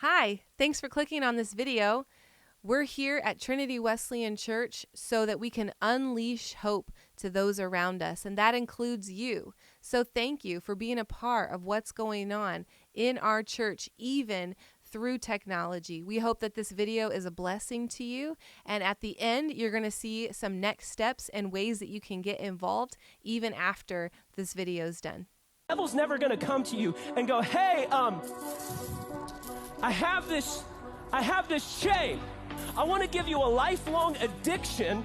Hi, thanks for clicking on this video. We're here at Trinity Wesleyan Church so that we can unleash hope to those around us, and that includes you. So thank you for being a part of what's going on in our church, even through technology. We hope that this video is a blessing to you, and at the end, you're going to see some next steps and ways that you can get involved even after this video is done. The devil's never going to come to you and go, hey, I have this chain. I want to give you a lifelong addiction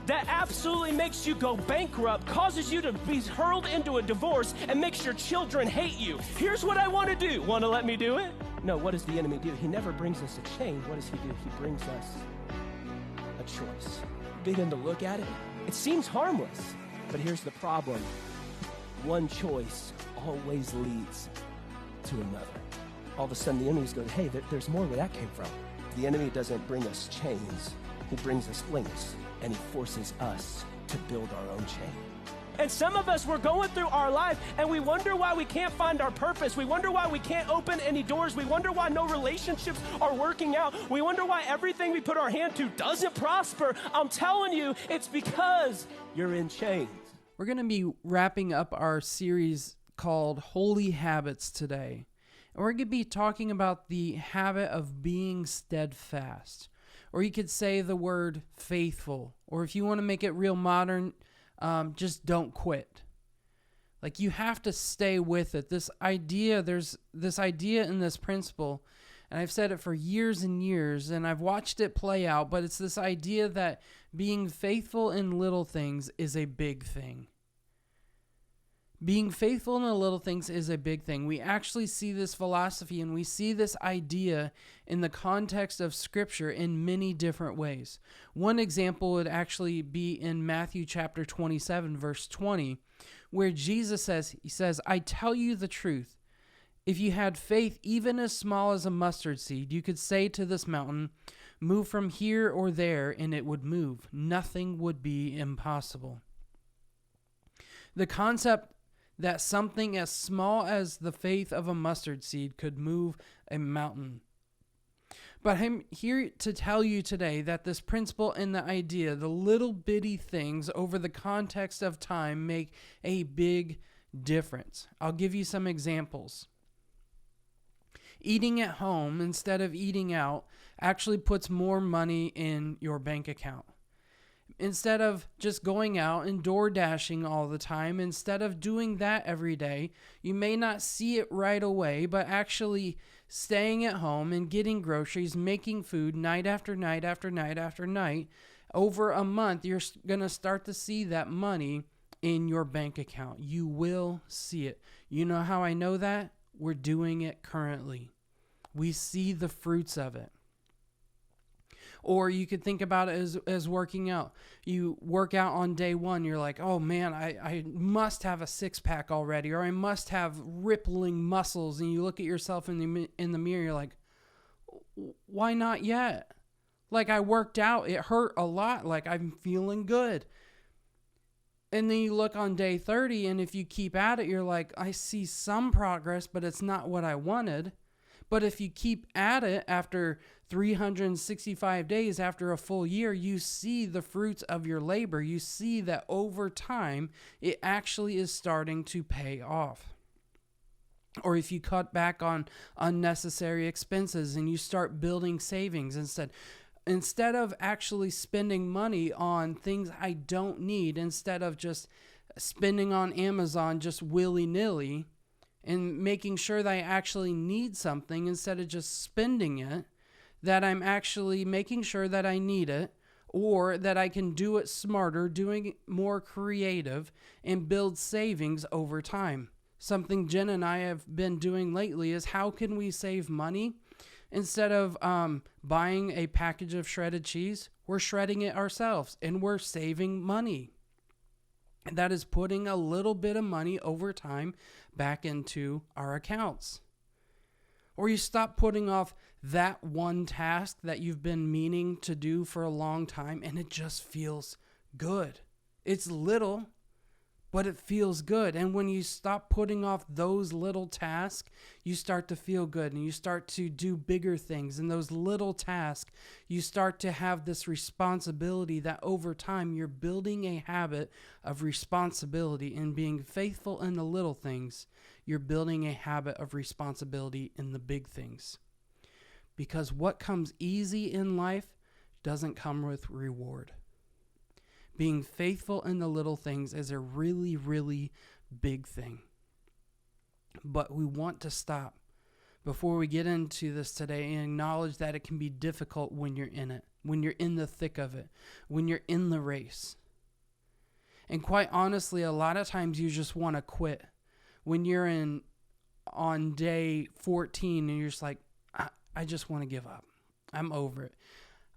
that absolutely makes you go bankrupt, causes you to be hurled into a divorce, and makes your children hate you. Here's what I want to do. Want to let me do it? No, what does the enemy do? He never brings us a chain. What does he do? He brings us a choice. Begin to look at it. It seems harmless, but here's the problem. One choice always leads to another. All of a sudden, the enemy goes, hey, there's more where that came from. The enemy doesn't bring us chains. He brings us links, and he forces us to build our own chain. And some of us, we're going through our life, and we wonder why we can't find our purpose. We wonder why we can't open any doors. We wonder why no relationships are working out. We wonder why everything we put our hand to doesn't prosper. I'm telling you, it's because you're in chains. We're going to be wrapping up our series called Holy Habits today. And we're going to be talking about the habit of being steadfast. Or you could say the word faithful. Or if you want to make it real modern, just don't quit. Like, you have to stay with it. There's this idea in this principle, and I've said it for years and years, and I've watched it play out, but it's this idea that being faithful in little things is a big thing. Being faithful in the little things is a big thing. We actually see this philosophy and we see this idea in the context of Scripture in many different ways. One example would actually be in Matthew chapter 27, verse 20, where Jesus says, I tell you the truth. If you had faith even as small as a mustard seed, you could say to this mountain, move from here or there, and it would move. Nothing would be impossible. The concept that something as small as the faith of a mustard seed could move a mountain. But I'm here to tell you today that this principle and the idea, the little bitty things over the context of time, make a big difference. I'll give you some examples. Eating at home instead of eating out actually puts more money in your bank account. Instead of just going out and door dashing all the time, instead of doing that every day, you may not see it right away, but actually staying at home and getting groceries, making food night after night after night after night, over a month, you're going to start to see that money in your bank account. You will see it. You know how I know that? We're doing it currently. We see the fruits of it. Or you could think about it as working out. You work out on day one. You're like, oh man, I must have a six-pack already, or I must have rippling muscles. And you look at yourself in the mirror. You're like, why not yet? Like, I worked out. It hurt a lot. Like, I'm feeling good. And then you look on day 30, and if you keep at it, you're like, I see some progress, but it's not what I wanted. But if you keep at it after 365 days, after a full year, you see the fruits of your labor. You see that over time, it actually is starting to pay off. Or if you cut back on unnecessary expenses and you start building savings instead of actually spending money on things I don't need, instead of just spending on Amazon just willy-nilly, and making sure that I actually need something instead of just spending it, that I'm actually making sure that I need it, or that I can do it smarter, doing it more creative, and build savings over time. Something Jen and I have been doing lately is how can we save money? Instead of buying a package of shredded cheese, we're shredding it ourselves, and we're saving money. And that is putting a little bit of money over time back into our accounts. Or you stop putting off that one task that you've been meaning to do for a long time, and it just feels good. It's little, but it feels good. And when you stop putting off those little tasks, you start to feel good and you start to do bigger things. And those little tasks, you start to have this responsibility that over time you're building a habit of responsibility and being faithful in the little things. You're building a habit of responsibility in the big things. Because what comes easy in life doesn't come with reward. Being faithful in the little things is a really, really big thing. But we want to stop before we get into this today and acknowledge that it can be difficult when you're in it, when you're in the thick of it, when you're in the race. And quite honestly, a lot of times you just want to quit. When you're on day 14 and you're just like, I just want to give up. I'm over it.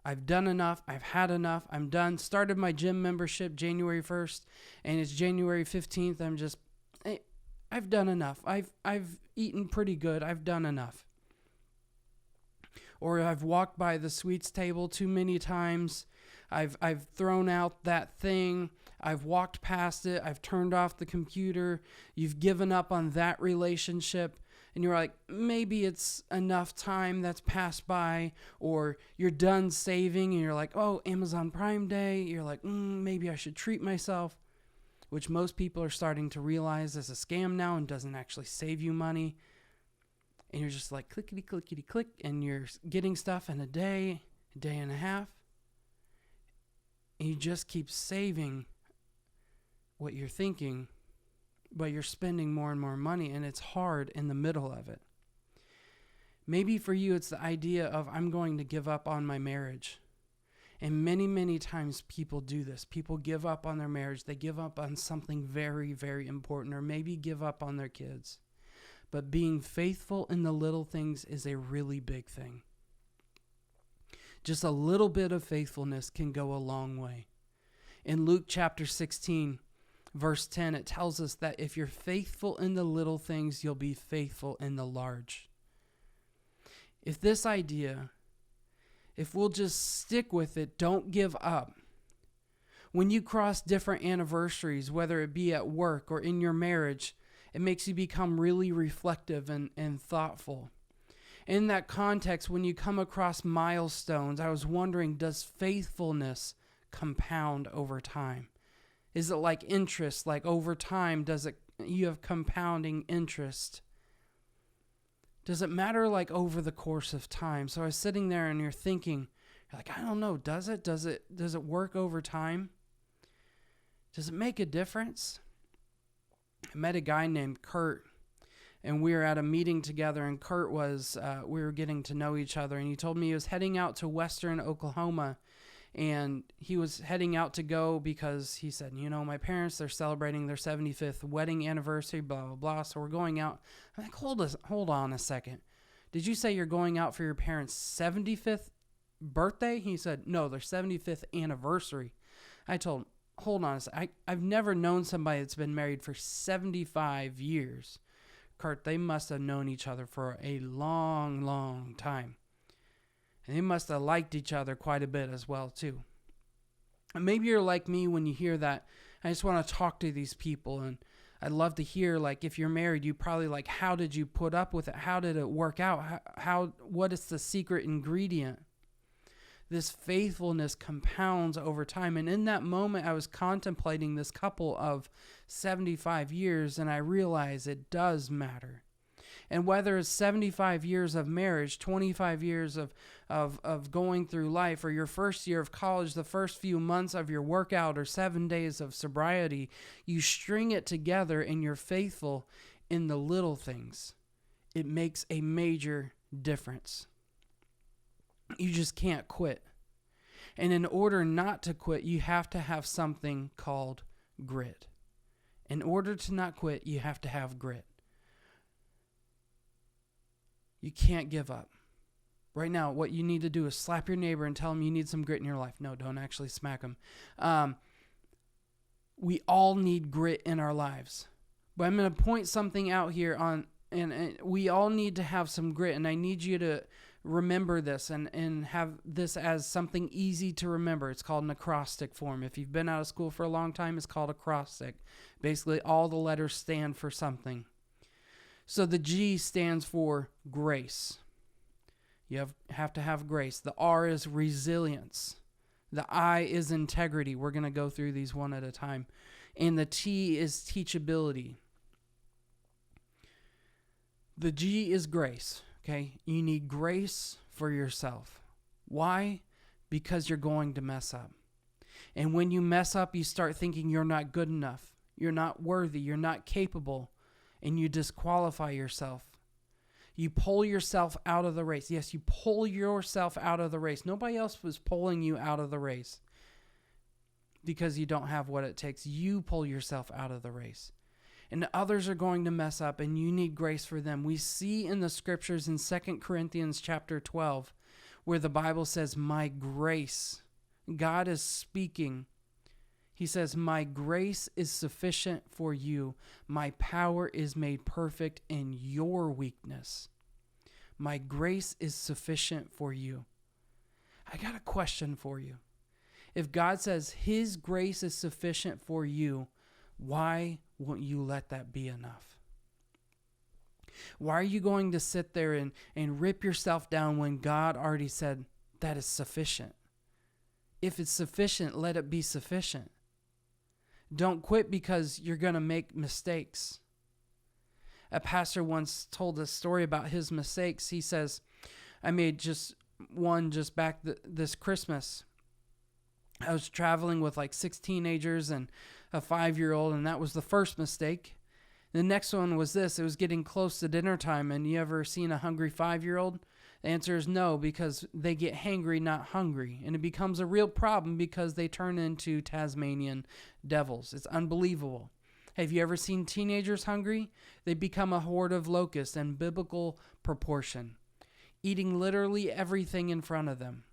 I've done enough. I've had enough. I'm done. Started my gym membership January 1st, and it's January 15th. I've done enough. I've eaten pretty good. I've done enough. Or I've walked by the sweets table too many times. I've thrown out that thing. I've walked past it. I've turned off the computer. You've given up on that relationship. And you're like, maybe it's enough time that's passed by, or you're done saving and you're like, oh, Amazon Prime Day. You're like, maybe I should treat myself, which most people are starting to realize is a scam now and doesn't actually save you money. And you're just like clickety, clickety, click, and you're getting stuff in a day and a half. And you just keep saving what you're thinking, but you're spending more and more money, and it's hard in the middle of it. Maybe for you, it's the idea of, I'm going to give up on my marriage. And many, many times people do this. People give up on their marriage. They give up on something very, very important, or maybe give up on their kids. But being faithful in the little things is a really big thing. Just a little bit of faithfulness can go a long way. In Luke chapter 16, verse 10, it tells us that if you're faithful in the little things, you'll be faithful in the large. If this idea, if we'll just stick with it, don't give up. When you cross different anniversaries, whether it be at work or in your marriage, it makes you become really reflective and thoughtful. In that context, when you come across milestones, I was wondering, does faithfulness compound over time? Is it like interest? Like over time, you have compounding interest? Does it matter like over the course of time? So I was sitting there and you're thinking, you're like, I don't know, does it? Does it work over time? Does it make a difference? I met a guy named Kurt, and we were at a meeting together, and Kurt was, we were getting to know each other, and he told me he was heading out to Western Oklahoma. And he was heading out to go because he said, my parents, they're celebrating their 75th wedding anniversary, blah, blah, blah. So we're going out. I'm like, hold on a second. Did you say you're going out for your parents' 75th birthday? He said, no, their 75th anniversary. I told him, hold on a second. I've never known somebody that's been married for 75 years. Kurt, they must have known each other for a long, long time. And they must have liked each other quite a bit as well, too. And maybe you're like me when you hear that. I just want to talk to these people. And I'd love to hear, like, if you're married, you probably like, how did you put up with it? How did it work out? What is the secret ingredient? This faithfulness compounds over time. And in that moment, I was contemplating this couple of 75 years, and I realized it does matter. And whether it's 75 years of marriage, 25 years of going through life, or your first year of college, the first few months of your workout, or 7 days of sobriety, you string it together and you're faithful in the little things. It makes a major difference. You just can't quit. And in order not to quit, you have to have something called grit. In order to not quit, you have to have grit. You can't give up. Right now, what you need to do is slap your neighbor and tell him you need some grit in your life. No, don't actually smack him. We all need grit in our lives. But I'm going to point something out here and we all need to have some grit. And I need you to remember this and have this as something easy to remember. It's called an acrostic form. If you've been out of school for a long time, it's called acrostic. Basically, all the letters stand for something. So the G stands for grace. You have to have grace. The R is resilience. The I is integrity. We're going to go through these one at a time. And the T is teachability. The G is grace. Okay, you need grace for yourself. Why? Because you're going to mess up. And when you mess up, you start thinking you're not good enough. You're not worthy. You're not capable. And you disqualify yourself. You pull yourself out of the race. Yes, you pull yourself out of the race. Nobody else was pulling you out of the race because you don't have what it takes. You pull yourself out of the race. And others are going to mess up, and you need grace for them. We see in the scriptures in 2 Corinthians chapter 12, where the Bible says, my grace, God is speaking. He says, my grace is sufficient for you. My power is made perfect in your weakness. My grace is sufficient for you. I got a question for you. If God says his grace is sufficient for you, why won't you let that be enough? Why are you going to sit there and rip yourself down when God already said that is sufficient? If it's sufficient, let it be sufficient. Don't quit because you're going to make mistakes. A pastor once told a story about his mistakes. He says, I made just one back this Christmas. I was traveling with like 6 teenagers and a 5-year-old, and that was the first mistake. The next one was this. It was getting close to dinner time, and you ever seen a hungry 5-year-old? The answer is no, because they get hangry, not hungry. And it becomes a real problem because they turn into Tasmanian devils. It's unbelievable. Have you ever seen teenagers hungry? They become a horde of locusts in biblical proportion, eating literally everything in front of them.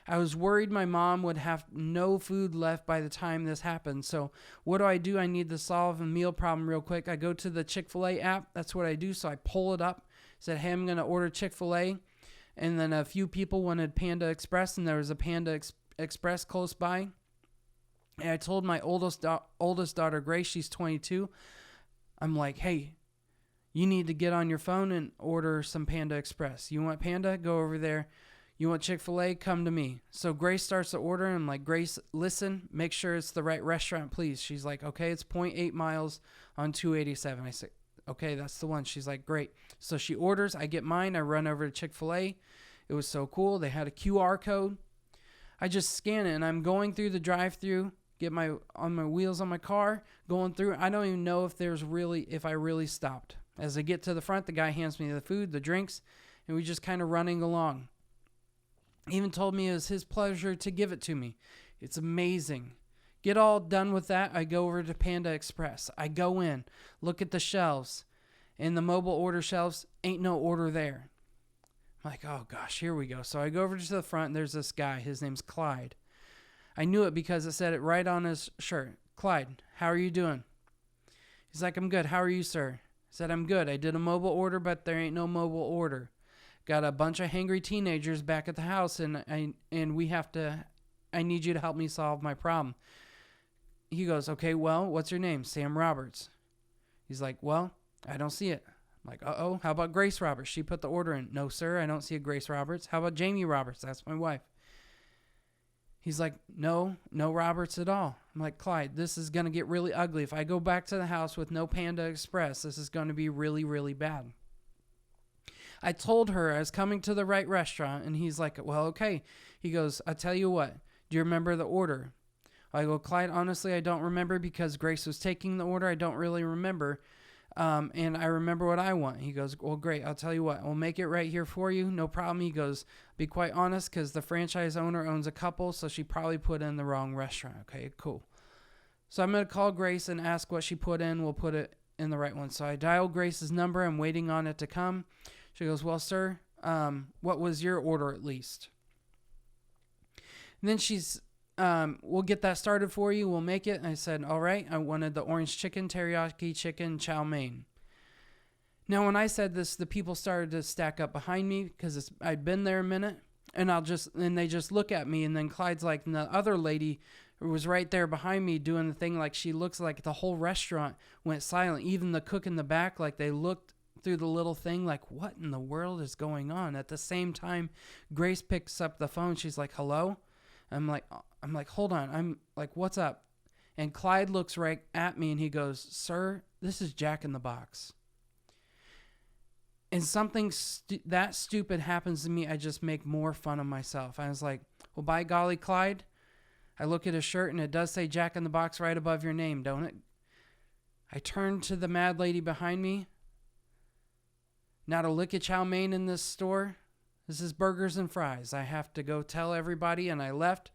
I was worried my mom would have no food left by the time this happened. So what do? I need to solve a meal problem real quick. I go to the Chick-fil-A app. That's what I do. So I pull it up, said, hey, I'm going to order Chick-fil-A. And then a few people wanted Panda Express, and there was a Panda Express close by. And I told my oldest daughter, Grace, she's 22. I'm like, hey, you need to get on your phone and order some Panda Express. You want Panda? Go over there. You want Chick-fil-A? Come to me. So Grace starts to order. I'm like, Grace, listen, make sure it's the right restaurant, please. She's like, okay, it's 0.8 miles on 287. I said, okay, that's the one. She's like, great. So she orders. I get mine. I run over to Chick-fil-A. It was so cool. They had a QR code. I just scan it, and I'm going through the drive-thru, get on my wheels on my car, going through. I don't even know if I really stopped. As I get to the front, the guy hands me the food, the drinks, and we just kind of running along. He even told me it was his pleasure to give it to me. It's amazing. Get all done with that. I go over to Panda Express. I go in, look at the shelves. In the mobile order shelves, ain't no order there. I'm like, oh gosh, here we go. So I go over to the front, and there's this guy. His name's Clyde. I knew it because it said it right on his shirt. Clyde, how are you doing? He's like, I'm good. How are you, sir? I said, I'm good. I did a mobile order, but there ain't no mobile order. Got a bunch of hangry teenagers back at the house, and I need you to help me solve my problem. He goes, okay, well, what's your name? Sam Roberts. He's like, well, I don't see it. I'm like, uh-oh, how about Grace Roberts? She put the order in. No, sir, I don't see a Grace Roberts. How about Jamie Roberts? That's my wife. He's like, no Roberts at all. I'm like, Clyde, this is going to get really ugly. If I go back to the house with no Panda Express, this is going to be really, really bad. I told her I was coming to the right restaurant, and he's like, well, okay. He goes, I tell you what, do you remember the order? I go, Clyde, honestly, I don't remember because Grace was taking the order. I don't really remember, and I remember what I want. He goes, well, great. I'll tell you what, we'll make it right here for you. No problem. He goes, be quite honest, because the franchise owner owns a couple, so she probably put in the wrong restaurant. Okay, cool. So I'm going to call Grace and ask what she put in. We'll put it in the right one. So I dial Grace's number. I'm waiting on it to come. She goes, well, sir, what was your order at least? And then she's, we'll get that started for you. We'll make it. And I said, all right. I wanted the orange chicken, teriyaki chicken, chow mein. Now, when I said this, the people started to stack up behind me because I'd been there a minute, and they just look at me, and then Clyde's like, and the other lady who was right there behind me doing the thing, like she looks like the whole restaurant went silent. Even the cook in the back, like they looked through the little thing, like what in the world is going on? At the same time, Grace picks up the phone. She's like, "Hello?" I'm like, hold on. I'm like, "What's up?" And Clyde looks right at me, and he goes, "Sir, this is Jack in the Box." And something that stupid happens to me, I just make more fun of myself. I was like, well, by golly, Clyde, I look at his shirt and it does say Jack in the Box right above your name, don't it? I turn to the mad lady behind me. Not a lick of chow mein in this store. This is burgers and fries. I have to go tell everybody, and I left.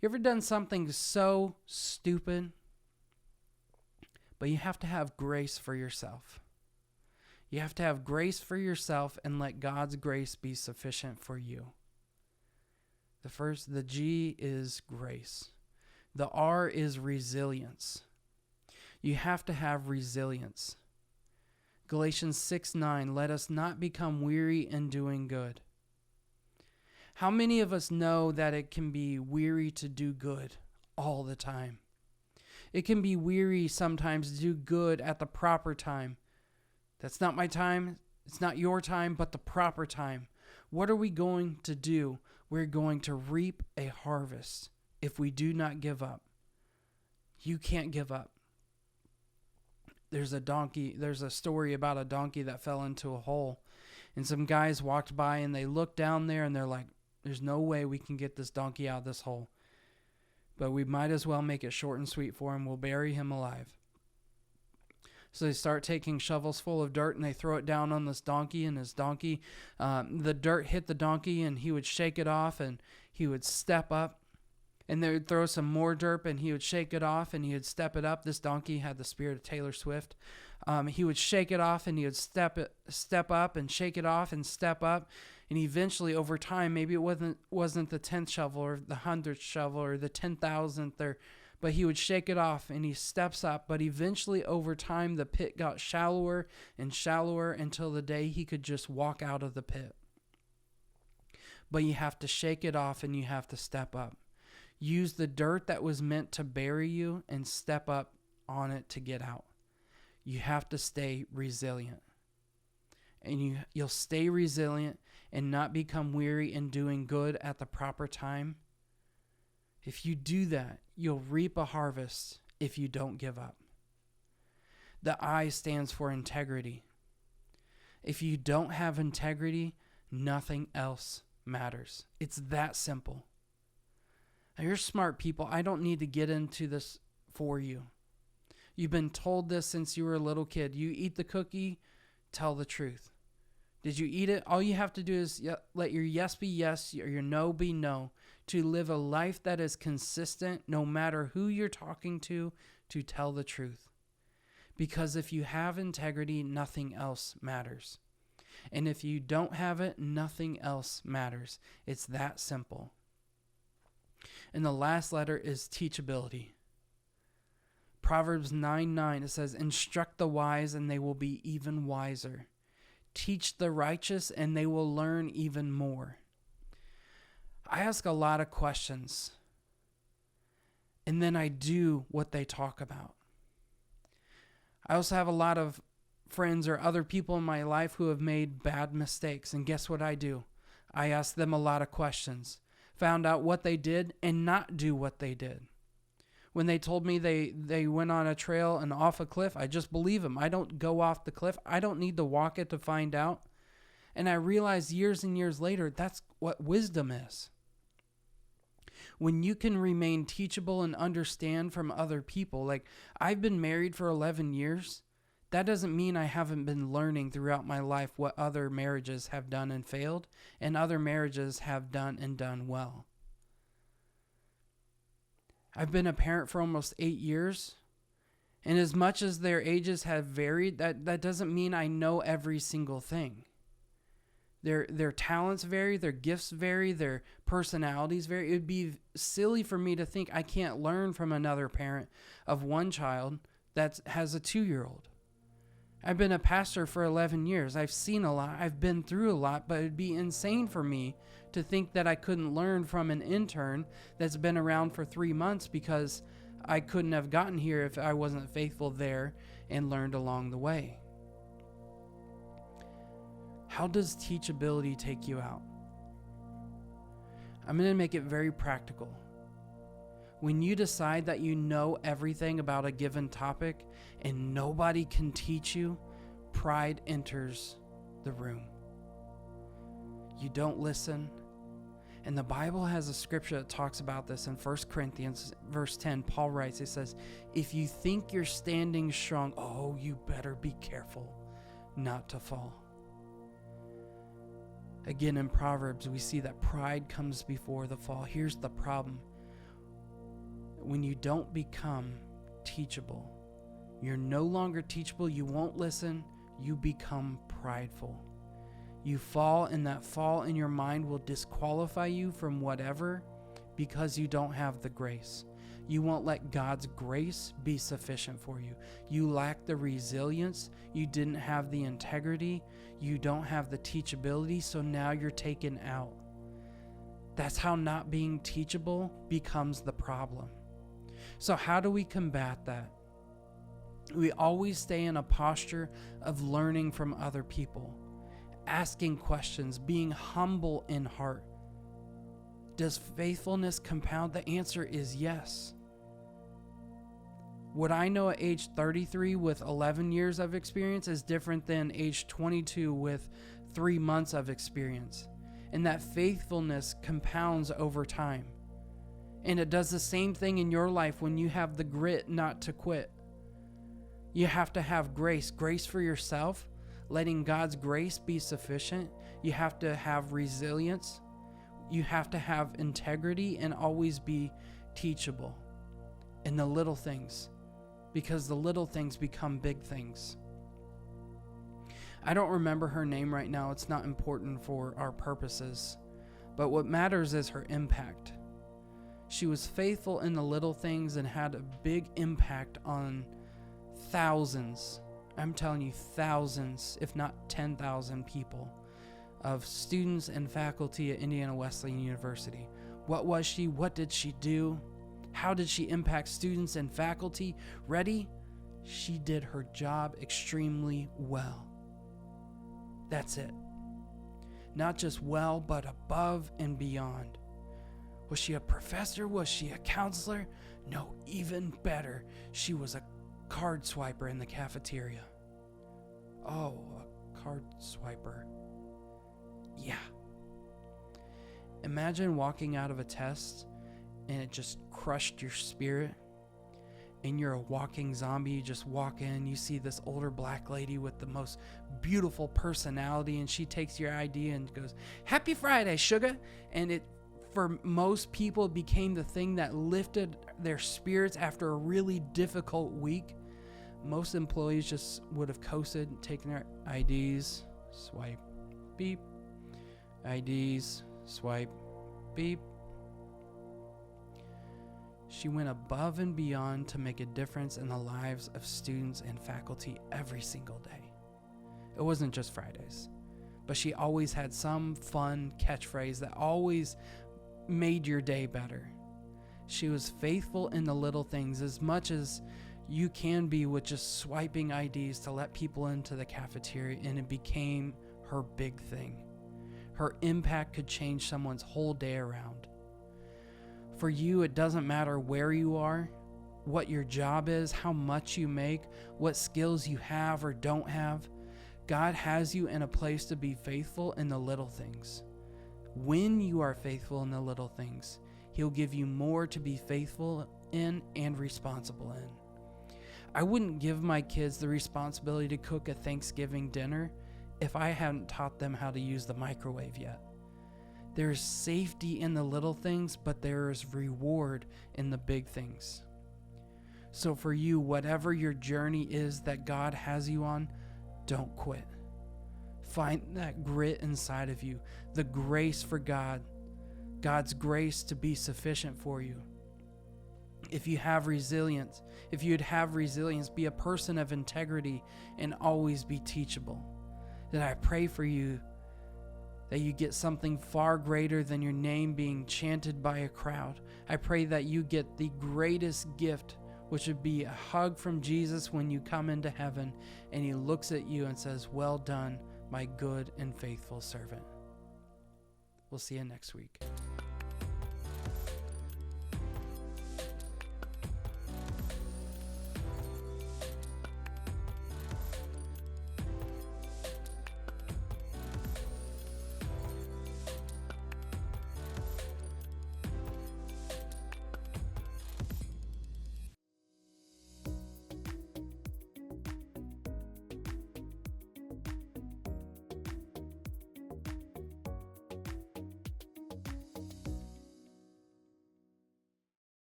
You ever done something so stupid? But you have to have grace for yourself. You have to have grace for yourself and let God's grace be sufficient for you. The G is grace. The R is resilience. You have to have resilience. Galatians 6:9, let us not become weary in doing good. How many of us know that it can be weary to do good all the time? It can be weary sometimes to do good at the proper time. That's not my time. It's not your time, but the proper time. What are we going to do? We're going to reap a harvest if we do not give up. You can't give up. There's a story about a donkey that fell into a hole. And some guys walked by and they looked down there and they're like, there's no way we can get this donkey out of this hole. But we might as well make it short and sweet for him. We'll bury him alive. So they start taking shovels full of dirt and they throw it down on this donkey, and the dirt hit the donkey and he would shake it off and he would step up, and they would throw some more dirt and he would shake it off and he would step it up. This donkey had the spirit of Taylor Swift. He would shake it off and he would step up and shake it off and step up. And eventually over time, maybe it wasn't the 10th shovel or the 100th shovel or the 10,000th, but he would shake it off and he steps up. But eventually over time, the pit got shallower and shallower until the day he could just walk out of the pit. But you have to shake it off and you have to step up. Use the dirt that was meant to bury you and step up on it to get out. You have to stay resilient. And you'll stay resilient and not become weary in doing good at the proper time. If you do that, you'll reap a harvest if you don't give up. The I stands for integrity. If you don't have integrity, nothing else matters. It's that simple. Now, you're smart people. I don't need to get into this for you. You've been told this since you were a little kid. You eat the cookie, tell the truth. Did you eat it? All you have to do is let your yes be yes, or your no be no, to live a life that is consistent no matter who you're talking to tell the truth. Because if you have integrity, nothing else matters. And if you don't have it, nothing else matters. It's that simple. And the last letter is teachability. Proverbs 9:9, it says, instruct the wise and they will be even wiser. Teach the righteous and they will learn even more. I ask a lot of questions, and then I do what they talk about. I also have a lot of friends or other people in my life who have made bad mistakes, and guess what I do? I ask them a lot of questions, found out what they did and not do what they did. When they told me they went on a trail and off a cliff, I just believe them. I don't go off the cliff. I don't need to walk it to find out. And I realized years and years later, that's what wisdom is. When you can remain teachable and understand from other people, like I've been married for 11 years, that doesn't mean I haven't been learning throughout my life what other marriages have done and failed, and other marriages have done and done well. I've been a parent for almost 8 years, and as much as their ages have varied, that doesn't mean I know every single thing. Their talents vary, their gifts vary, their personalities vary. It would be silly for me to think I can't learn from another parent of one child that has a 2-year-old. I've been a pastor for 11 years. I've seen a lot. I've been through a lot, but it'd be insane for me to think that I couldn't learn from an intern that's been around for 3 months, because I couldn't have gotten here if I wasn't faithful there and learned along the way. How does teachability take you out? I'm going to make it very practical. When you decide that you know everything about a given topic and nobody can teach you, pride enters the room. You don't listen. And the Bible has a scripture that talks about this in 1 Corinthians verse 10. Paul writes, it says, if you think you're standing strong, oh, you better be careful not to fall. Again, in Proverbs, we see that pride comes before the fall. Here's the problem. When you don't become teachable, you're no longer teachable, you won't listen, you become prideful. You fall, and that fall in your mind will disqualify you from whatever, because you don't have the grace. You won't let God's grace be sufficient for you. You lack the resilience. You didn't have the integrity. You don't have the teachability, so now you're taken out. That's how not being teachable becomes the problem. So how do we combat that? We always stay in a posture of learning from other people, asking questions, being humble in heart. Does faithfulness compound? The answer is yes. What I know at age 33 with 11 years of experience is different than age 22 with 3 months of experience. And that faithfulness compounds over time. And it does the same thing in your life when you have the grit not to quit. You have to have grace for yourself, letting God's grace be sufficient. You have to have resilience. You have to have integrity and always be teachable in the little things, because the little things become big things. I don't remember her name right now. It's not important for our purposes. But what matters is her impact. She was faithful in the little things and had a big impact on thousands. I'm telling you, thousands, if not 10,000 people, of students and faculty at Indiana Wesleyan University. What was she? What did she do? How did she impact students and faculty? Ready? She did her job extremely well. That's it. Not just well, but above and beyond. Was she a professor? Was she a counselor? No, even better. She was a card swiper in the cafeteria. Oh, a card swiper. Yeah. Imagine walking out of a test and it just crushed your spirit, and you're a walking zombie. You just walk in, you see this older black lady with the most beautiful personality, and she takes your ID and goes, "Happy Friday, sugar." And it, for most people, became the thing that lifted their spirits after a really difficult week. Most employees just would have coasted, taken their IDs, swipe, beep, IDs, swipe, beep. She went above and beyond to make a difference in the lives of students and faculty every single day. It wasn't just Fridays, but she always had some fun catchphrase that always made your day better. She was faithful in the little things as much as you can be with just swiping IDs to let people into the cafeteria, and it became her big thing. Her impact could change someone's whole day around. For you, it doesn't matter where you are, what your job is, how much you make, what skills you have or don't have. God has you in a place to be faithful in the little things. When you are faithful in the little things, He'll give you more to be faithful in and responsible in. I wouldn't give my kids the responsibility to cook a Thanksgiving dinner if I hadn't taught them how to use the microwave yet. There's safety in the little things, but there is reward in the big things. So for you, whatever your journey is that God has you on, don't quit. Find that grit inside of you, the grace for God, God's grace to be sufficient for you. If you have resilience, if you'd have resilience, be a person of integrity and always be teachable. That I pray for you that you get something far greater than your name being chanted by a crowd. I pray that you get the greatest gift, which would be a hug from Jesus when you come into heaven and he looks at you and says, "Well done, my good and faithful servant." We'll see you next week.